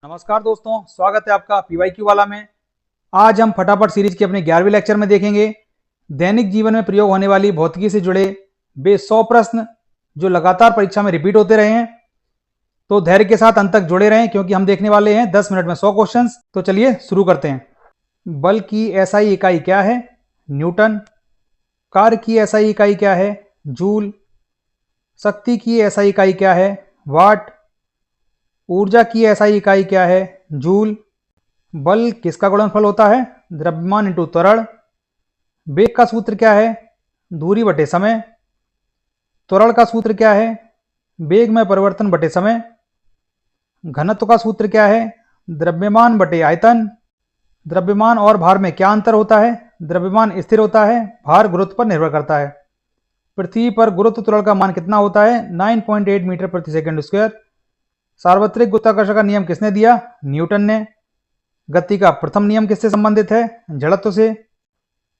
नमस्कार दोस्तों, स्वागत है आपका पीवाईक्यू वाला में। आज हम फटाफट सीरीज के अपने 11वें लेक्चर में देखेंगे दैनिक जीवन में प्रयोग होने वाली भौतिकी से जुड़े वे 100 प्रश्न जो लगातार परीक्षा में रिपीट होते रहे हैं। तो धैर्य के साथ अंत तक जुड़े रहें क्योंकि हम देखने वाले हैं 10 मिनट में 100 क्वेश्चंस। तो चलिए शुरू करते हैं। बल की एसआई इकाई क्या है? न्यूटन। कार्य की एसआई इकाई क्या है? जूल। शक्ति की एसआई इकाई क्या है? वाट। ऊर्जा की एसआई इकाई क्या है? जूल। बल किसका गुणनफल होता है? द्रव्यमान इंटू त्वरण। वेग का सूत्र क्या है? दूरी बटे समय। त्वरण का सूत्र क्या है? वेग में परिवर्तन बटे समय। घनत्व का सूत्र क्या है? द्रव्यमान बटे आयतन। द्रव्यमान और भार में क्या अंतर होता है? द्रव्यमान स्थिर होता है, भार गुरुत्व पर निर्भर करता है। पृथ्वी पर गुरुत्व त्वरण का मान कितना होता है? 9.8 मीटर प्रति सेकंड स्क्वायर। सार्वत्रिक गुरुत्वाकर्षण का नियम किसने दिया? न्यूटन ने। गति का प्रथम नियम किससे संबंधित है? जड़त्व से।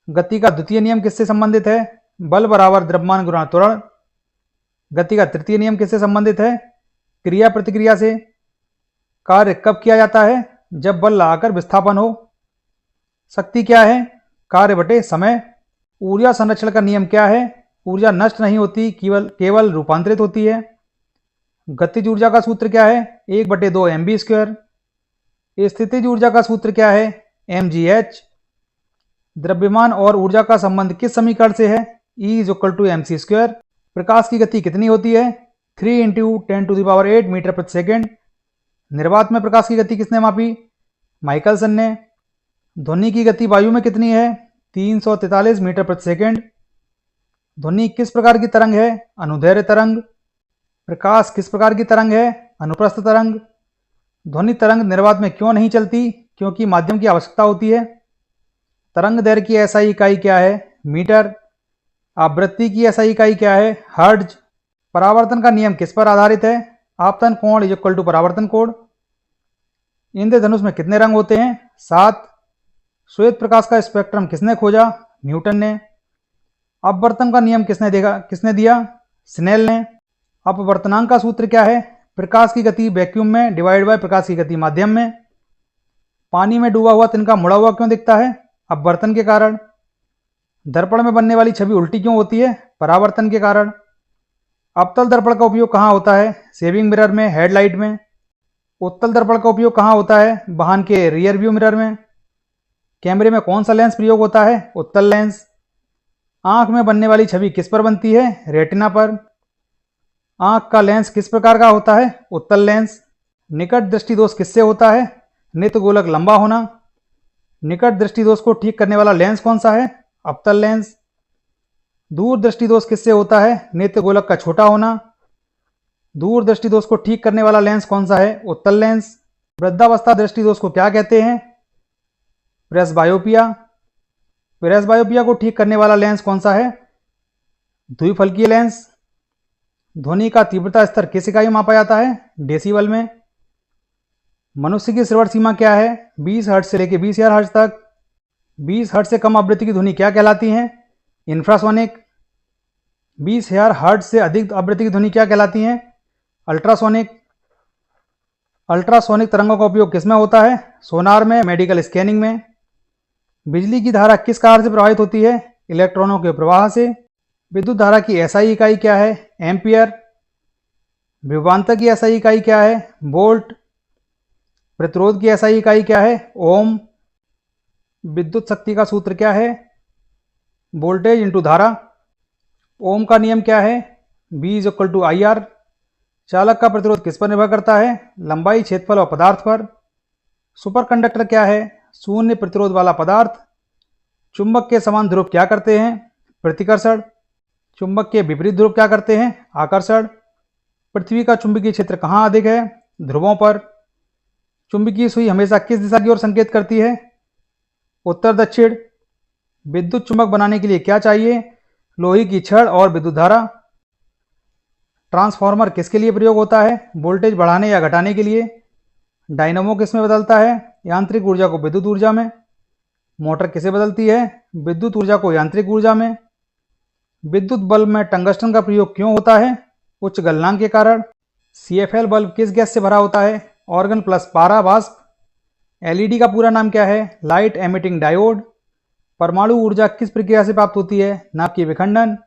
गति का द्वितीय नियम किससे संबंधित है? बल बराबर द्रव्यमान गुणा त्वरण। गति का तृतीय नियम किससे संबंधित है? क्रिया प्रतिक्रिया से। कार्य कब किया जाता है? जब बल लगाकर विस्थापन हो। शक्ति क्या है? कार्य बटे समय। ऊर्जा संरक्षण का नियम क्या है? ऊर्जा नष्ट नहीं होती, केवल रूपांतरित होती है। गतिज ऊर्जा का सूत्र क्या है? 1/2 mv स्क्वायर। स्थितिज ऊर्जा का सूत्र क्या है? mgh। द्रव्यमान और ऊर्जा का संबंध किस समीकरण से है? E = mc square. प्रकाश की गति कितनी होती है? 3 × 10⁸ मीटर प्रति सेकेंड। निर्वात में प्रकाश की गति किसने मापी? माइकलसन ने। ध्वनि की गति वायु में कितनी है? 343 मीटर प्रति सेकेंड। ध्वनि किस प्रकार की तरंग है? अनुदैर्घ्य तरंग। प्रकाश किस प्रकार की तरंग है? अनुप्रस्थ तरंग। ध्वनि तरंग निर्वात में क्यों नहीं चलती? क्योंकि माध्यम की आवश्यकता होती है। तरंग दैर्घ्य की एसआई इकाई क्या है? मीटर। आवृत्ति की एसआई इकाई क्या है? हर्ट्ज। परावर्तन का नियम किस पर आधारित है? आपतन कोण = परावर्तन कोण। इंद्रधनुष में कितने रंग होते हैं? 7। श्वेत प्रकाश का स्पेक्ट्रम किसने खोजा? न्यूटन ने। अपवर्तन का नियम किसने दिया? स्नेल ने। अपवर्तनांक का सूत्र क्या है? प्रकाश की गति वैक्यूम में डिवाइड बाय प्रकाश की गति माध्यम में। पानी में डूबा हुआ तिनका मुड़ा हुआ क्यों दिखता है? अपवर्तन के कारण। दर्पण में बनने वाली छवि उल्टी क्यों होती है? परावर्तन के कारण। अवतल दर्पण का उपयोग कहाँ होता है? सेविंग मिरर में, हेडलाइट में। उत्तल दर्पण का उपयोग कहाँ होता है? वाहन के रियर व्यू मिरर में। कैमरे में कौन सा लेंस प्रयोग होता है? उत्तल लेंस। आंख में बनने वाली छवि किस पर बनती है? रेटिना पर। आंख का लेंस किस प्रकार का होता है? उत्तल लेंस। निकट दृष्टि दोष किससे होता है? नित्य गोलक लंबा होना। निकट दृष्टि दोष को ठीक करने वाला लेंस कौन सा है? अवतल लेंस। दूर दृष्टि दोष किससे होता है? नित्य गोलक का छोटा होना। दूर दृष्टि दोष को ठीक करने वाला लेंस कौन सा है? उत्तल लेंस। वृद्धावस्था दृष्टि दोष को क्या कहते हैं? प्रेसबायोपिया। प्रेसबायोपिया को ठीक करने वाला लेंस कौन सा है? द्विफलकीय लेंस। ध्वनि का तीव्रता स्तर किस इकाई में मापा जाता है? डेसिबल में। मनुष्य की श्रवण सीमा क्या है? 20 हर्ट्ज से लेकर 20,000 हर्ट्ज तक। 20 हर्ट्ज से कम आवृत्ति की ध्वनि क्या कहलाती है? इंफ्रासोनिक। 20,000 हर्ट्ज से अधिक आवृत्ति की ध्वनि क्या कहलाती है? अल्ट्रासोनिक। अल्ट्रासोनिक तरंगों का उपयोग किसमें होता है? सोनार में, मेडिकल स्कैनिंग में। बिजली की धारा किस कार्य से प्रभावित होती है? इलेक्ट्रॉनों के प्रवाह से। विद्युत धारा की एसआई इकाई क्या है? एम्पियर। विभवांतर की एसआई इकाई क्या है? वोल्ट। प्रतिरोध की एसआई इकाई क्या है? ओम। विद्युत शक्ति का सूत्र क्या है? वोल्टेज इंटू धारा। ओम का नियम क्या है? V = IR। चालक का प्रतिरोध किस पर निर्भर करता है? लंबाई, क्षेत्रफल और पदार्थ पर। सुपरकंडक्टर क्या है? शून्य प्रतिरोध वाला पदार्थ। चुंबक के समान ध्रुव क्या करते हैं? प्रतिकर्षण। चुंबक के विपरीत ध्रुव क्या करते हैं? आकर्षण। पृथ्वी का चुंबकीय क्षेत्र कहाँ अधिक है? ध्रुवों पर। चुंबकीय सुई हमेशा किस दिशा की ओर संकेत करती है? उत्तर दक्षिण। विद्युत चुंबक बनाने के लिए क्या चाहिए? लोहे की छड़ और विद्युत धारा। ट्रांसफार्मर किसके लिए प्रयोग होता है? वोल्टेज बढ़ाने या घटाने के लिए। डायनमो किसमें बदलता है? यांत्रिक ऊर्जा को विद्युत ऊर्जा में। मोटर किसे बदलती है? विद्युत ऊर्जा को यांत्रिक ऊर्जा में। विद्युत बल्ब में टंगस्टन का प्रयोग क्यों होता है? उच्च गलनांक के कारण। CFL बल्ब किस गैस से भरा होता है? ऑर्गन प्लस पारा वास्प। एलईडी का पूरा नाम क्या है? Light emitting diode. परमाणु ऊर्जा किस प्रक्रिया से प्राप्त होती है? नाभिकीय विखंडन।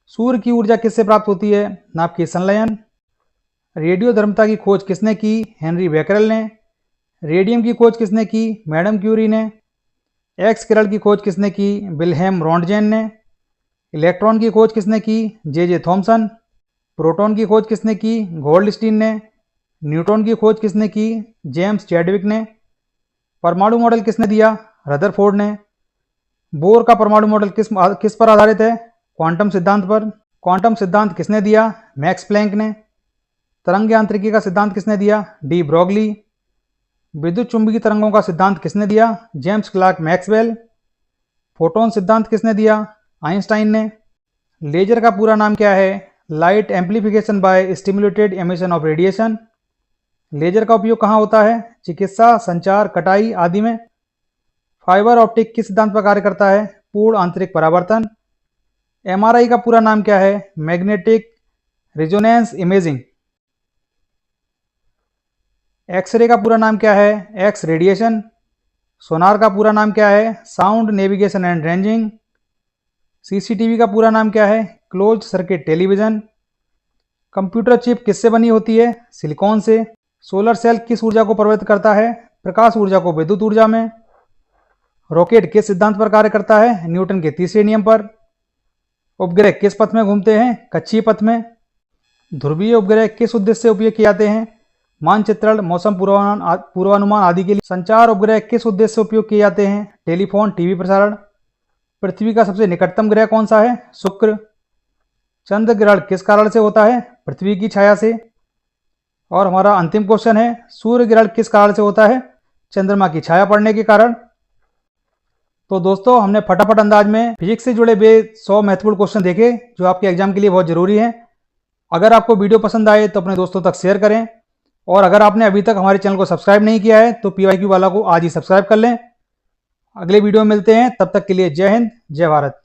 सूर्य की ऊर्जा किससे प्राप्त होती है? नाभिकीय संलयन। रेडियोधर्मिता की खोज किसने की? हेनरी बेकरेल ने। रेडियम की खोज किसने की? मैडम क्यूरी ने। एक्स किरण की खोज किसने की? विल्हेम रॉन्टजेन ने। इलेक्ट्रॉन की खोज किसने की? J Thomson. प्रोटॉन की खोज किसने की? गोल्डस्टीन ने। न्यूट्रॉन की खोज किसने की? जेम्स चैडविक ने। परमाणु मॉडल किसने दिया? रदरफोर्ड ने। बोर का परमाणु मॉडल किस पर आधारित है? क्वांटम सिद्धांत पर। क्वांटम सिद्धांत किसने दिया? मैक्स प्लैंक ने। तरंग यांत्रिकी का सिद्धांत किसने दिया? De Broglie. विद्युत चुंबकीय तरंगों का सिद्धांत किसने दिया? James Clark Maxwell. फोटोन सिद्धांत किसने दिया? आइंस्टाइन ने। लेजर का पूरा नाम क्या है? Light amplification by stimulated emission of radiation. Laser का उपयोग कहाँ होता है? चिकित्सा, संचार, कटाई आदि में। फाइबर ऑप्टिक किस सिद्धांत पर कार्य करता है? पूर्ण आंतरिक परावर्तन। एमआरआई का पूरा नाम क्या है? Magnetic resonance imaging. एक्सरे का पूरा नाम क्या है? X radiation. सोनार का पूरा नाम क्या है? Sound navigation and ranging. CCTV का पूरा नाम क्या है? Close circuit television. Computer chip किससे बनी होती है? सिलिकॉन से। सोलर सेल किस ऊर्जा को परिवर्तित करता है? प्रकाश ऊर्जा को विद्युत ऊर्जा में। रॉकेट किस सिद्धांत पर कार्य करता है? न्यूटन के तीसरे नियम पर। उपग्रह किस पथ में घूमते हैं? कक्षीय पथ में। ध्रुवीय उपग्रह किस उद्देश्य से उपयोग किए जाते हैं? मानचित्रण, मौसम पूर्वानुमान आदि के लिए। संचार उपग्रह किस उद्देश्य से उपयोग किए जाते हैं? टेलीफोन, टीवी प्रसारण। पृथ्वी का सबसे निकटतम ग्रह कौन सा है? शुक्र। चंद्र ग्रहण किस कारण से होता है? पृथ्वी की छाया से। और हमारा अंतिम क्वेश्चन है, सूर्य ग्रहण किस कारण से होता है? चंद्रमा की छाया पड़ने के कारण। तो दोस्तों, हमने फटाफट अंदाज में फिजिक्स से जुड़े 100 महत्वपूर्ण क्वेश्चन देखे जो आपके एग्जाम के लिए बहुत जरूरी हैं। अगर आपको वीडियो पसंद आए तो अपने दोस्तों तक शेयर करें, और अगर आपने अभी तक हमारे चैनल को सब्सक्राइब नहीं किया है तो PYQ वाला को आज ही सब्सक्राइब कर लें। अगले वीडियो में मिलते हैं, तब तक के लिए जय हिंद, जय भारत।